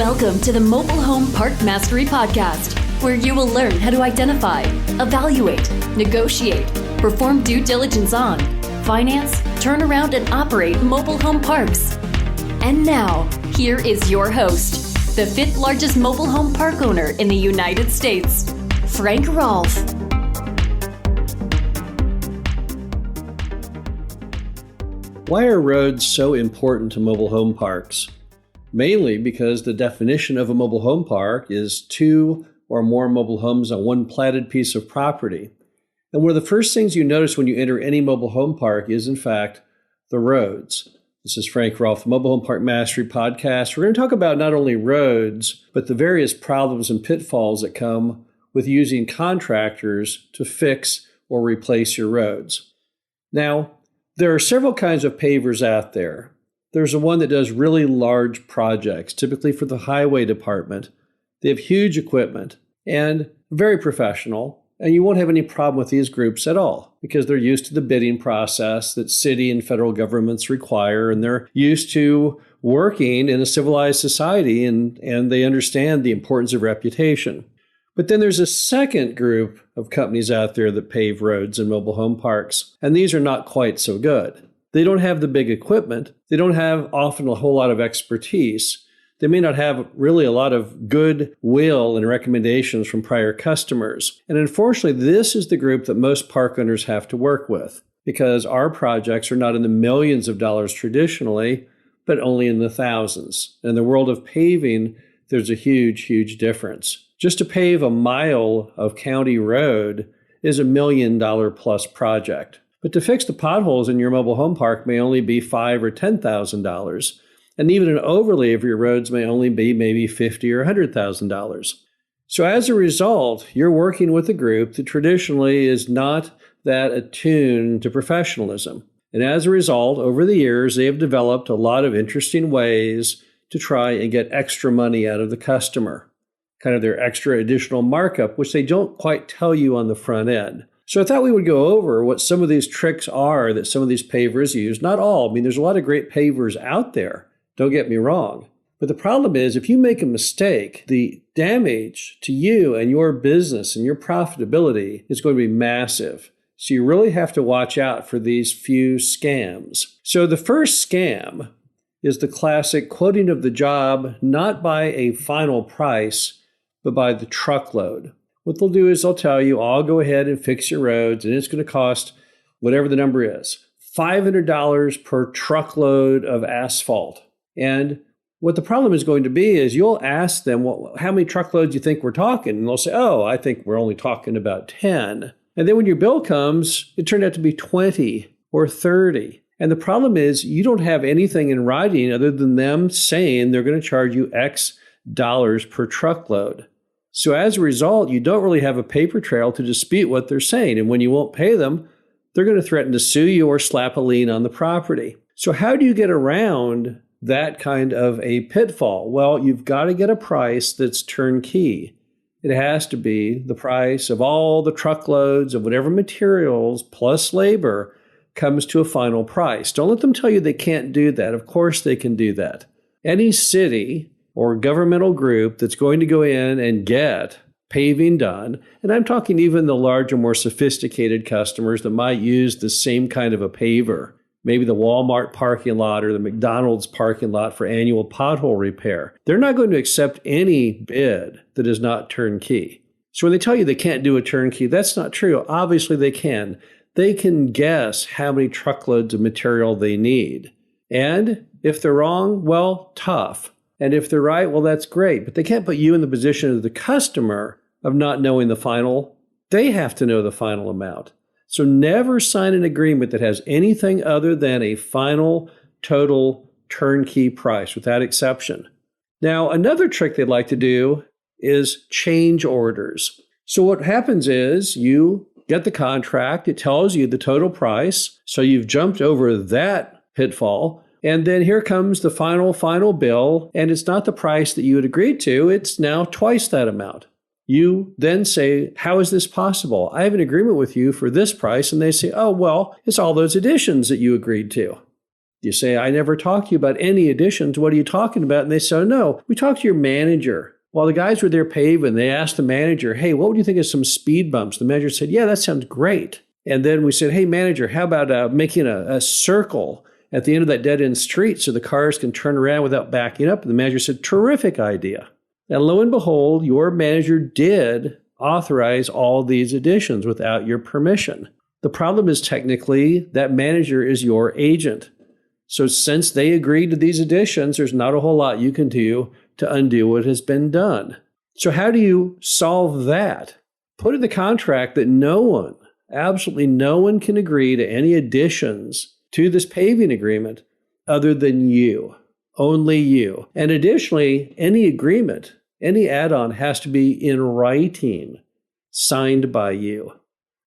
Welcome to the Mobile Home Park Mastery Podcast, where you will learn how to identify, evaluate, negotiate, perform due diligence on, finance, turn around, and operate mobile home parks. And now, here is your host, the fifth largest mobile home park owner in the United States, Frank Rolfe. Why are roads so important to mobile home parks? Mainly because the definition of a mobile home park is two or more mobile homes on one platted piece of property. And one of the first things you notice when you enter any mobile home park is, in fact, the roads. This is Frank Rolfe, the Mobile Home Park Mastery Podcast. We're going to talk about not only roads, but the various problems and pitfalls that come with using contractors to fix or replace your roads. Now, there are several kinds of pavers out there. There's the one that does really large projects, typically for the highway department. They have huge equipment and very professional, and you won't have any problem with these groups at all because they're used to the bidding process that city and federal governments require, and they're used to working in a civilized society, and they understand the importance of reputation. But then there's a second group of companies out there that pave roads and mobile home parks, and these are not quite so good. They don't have the big equipment. They don't have often a whole lot of expertise. They may not have really a lot of good will and recommendations from prior customers. And unfortunately, this is the group that most park owners have to work with because our projects are not in the millions of dollars traditionally, but only in the thousands. In the world of paving, there's a huge, huge difference. Just to pave a mile of county road is $1 million plus project. But to fix the potholes in your mobile home park may only be $5,000 or $10,000. And even an overlay of your roads may only be maybe $50,000 or $100,000. So as a result, you're working with a group that traditionally is not that attuned to professionalism. And as a result, over the years, they have developed a lot of interesting ways to try and get extra money out of the customer, kind of their extra additional markup, which they don't quite tell you on the front end. So I thought we would go over what some of these tricks are that some of these pavers use. Not all. I mean, there's a lot of great pavers out there. Don't get me wrong. But the problem is if you make a mistake, the damage to you and your business and your profitability is going to be massive. So you really have to watch out for these few scams. So the first scam is the classic quoting of the job, not by a final price, but by the truckload. What they'll do is they'll tell you, I'll go ahead and fix your roads, and it's going to cost whatever the number is, $500 per truckload of asphalt. And what the problem is going to be is you'll ask them, well, how many truckloads do you think we're talking? And they'll say, oh, I think we're only talking about 10. And then when your bill comes, it turned out to be 20 or 30. And the problem is you don't have anything in writing other than them saying they're going to charge you X dollars per truckload. So as a result, you don't really have a paper trail to dispute what they're saying. And when you won't pay them, they're going to threaten to sue you or slap a lien on the property. So how do you get around that kind of a pitfall? Well, you've got to get a price that's turnkey. It has to be the price of all the truckloads of whatever materials plus labor comes to a final price. Don't let them tell you they can't do that. Of course they can do that. Any city or governmental group that's going to go in and get paving done, and I'm talking even the larger, more sophisticated customers that might use the same kind of a paver, maybe the Walmart parking lot or the McDonald's parking lot for annual pothole repair. They're not going to accept any bid that is not turnkey. So when they tell you they can't do a turnkey, that's not true. Obviously they can. They can guess how many truckloads of material they need. And if they're wrong, well, tough. And if they're right, well, that's great. But they can't put you in the position of the customer of not knowing the final. They have to know the final amount. So never sign an agreement that has anything other than a final, total, turnkey price without exception. Now, another trick they'd like to do is change orders. So what happens is you get the contract. It tells you the total price. So you've jumped over that pitfall. And then here comes the final bill, and it's not the price that you had agreed to. It's now twice that amount. You then say, how is this possible? I have an agreement with you for this price. And they say, oh, well, it's all those additions that you agreed to. You say, I never talked to you about any additions. What are you talking about? And they say, no, we talked to your manager. While the guys were there paving, they asked the manager, hey, what would you think of some speed bumps? The manager said, yeah, that sounds great. And then we said, hey, manager, how about making a circle at the end of that dead-end street so the cars can turn around without backing up? And the manager said, terrific idea. And lo and behold, your manager did authorize all these additions without your permission. The problem is technically that manager is your agent. So since they agreed to these additions, there's not a whole lot you can do to undo what has been done. So how do you solve that? Put in the contract that no one, absolutely no one can agree to any additions to this paving agreement other than you, only you. And additionally, any agreement, any add-on has to be in writing, signed by you.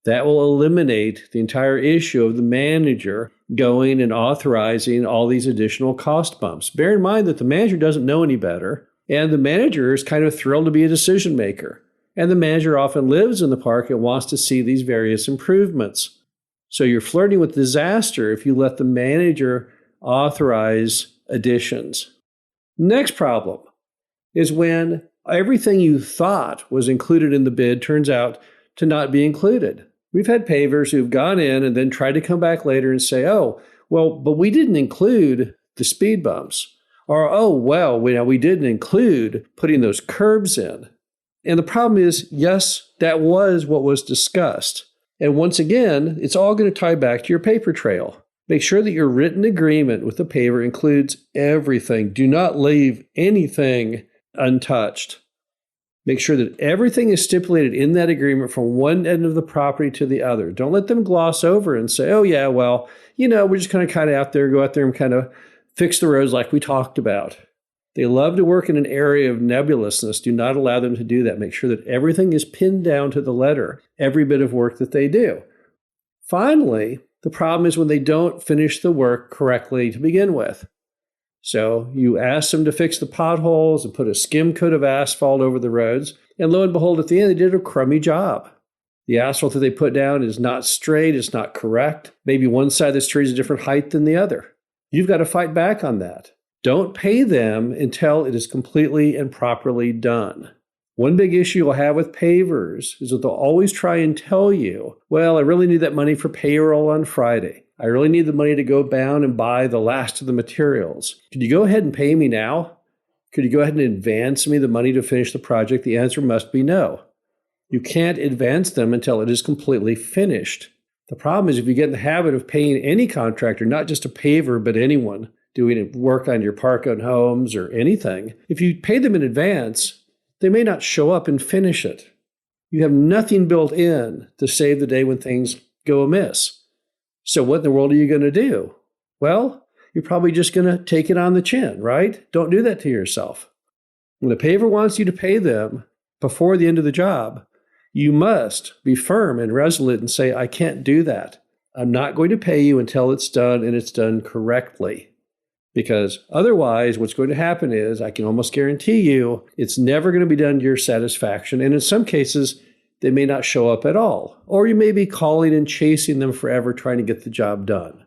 That will eliminate the entire issue of the manager going and authorizing all these additional cost bumps. Bear in mind that the manager doesn't know any better, and the manager is kind of thrilled to be a decision maker. And the manager often lives in the park and wants to see these various improvements. So you're flirting with disaster if you let the manager authorize additions. Next problem is when everything you thought was included in the bid turns out to not be included. We've had pavers who've gone in and then tried to come back later and say, oh, well, but we didn't include the speed bumps. Or, oh, well, we didn't include putting those curbs in. And the problem is, yes, that was what was discussed. And once again, it's all going to tie back to your paper trail. Make sure that your written agreement with the paver includes everything. Do not leave anything untouched. Make sure that everything is stipulated in that agreement from one end of the property to the other. Don't let them gloss over and say, oh, yeah, well, we're just going to kind of go out there and kind of fix the roads like we talked about. They love to work in an area of nebulousness. Do not allow them to do that. Make sure that everything is pinned down to the letter, every bit of work that they do. Finally, the problem is when they don't finish the work correctly to begin with. So you ask them to fix the potholes and put a skim coat of asphalt over the roads, and lo and behold, at the end, they did a crummy job. The asphalt that they put down is not straight, it's not correct. Maybe one side of the street is a different height than the other. You've got to fight back on that. Don't pay them until it is completely and properly done. One big issue you'll have with pavers is that they'll always try and tell you, well, I really need that money for payroll on Friday. I really need the money to go down and buy the last of the materials. Could you go ahead and pay me now? Could you go ahead and advance me the money to finish the project? The answer must be no. You can't advance them until it is completely finished. The problem is if you get in the habit of paying any contractor, not just a paver, but anyone doing work on your park-owned homes or anything, if you pay them in advance, they may not show up and finish it. You have nothing built in to save the day when things go amiss. So what in the world are you going to do? Well, you're probably just going to take it on the chin, right? Don't do that to yourself. When a paver wants you to pay them before the end of the job, you must be firm and resolute and say, I can't do that. I'm not going to pay you until it's done and it's done correctly. Because otherwise, what's going to happen is, I can almost guarantee you, it's never going to be done to your satisfaction. And in some cases, they may not show up at all. Or you may be calling and chasing them forever trying to get the job done.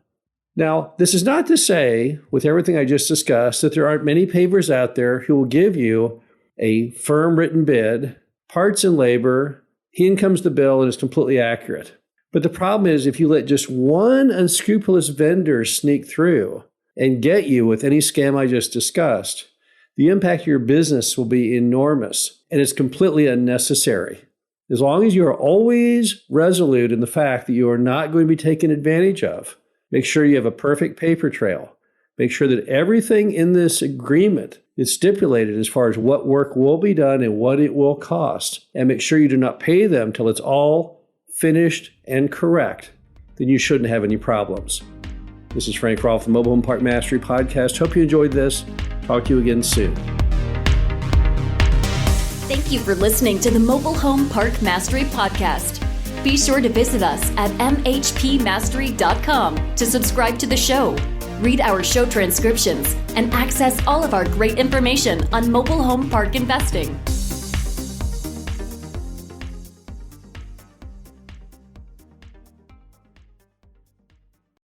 Now, this is not to say, with everything I just discussed, that there aren't many pavers out there who will give you a firm written bid, parts and labor, in comes the bill, and it's completely accurate. But the problem is, if you let just one unscrupulous vendor sneak through and get you with any scam I just discussed, the impact of your business will be enormous, and it's completely unnecessary. As long as you are always resolute in the fact that you are not going to be taken advantage of, make sure you have a perfect paper trail. Make sure that everything in this agreement is stipulated as far as what work will be done and what it will cost. And make sure you do not pay them till it's all finished and correct. Then you shouldn't have any problems. This is Frank Rolfe, the Mobile Home Park Mastery Podcast. Hope you enjoyed this. Talk to you again soon. Thank you for listening to the Mobile Home Park Mastery Podcast. Be sure to visit us at mhpmastery.com to subscribe to the show, read our show transcriptions, and access all of our great information on mobile home park investing.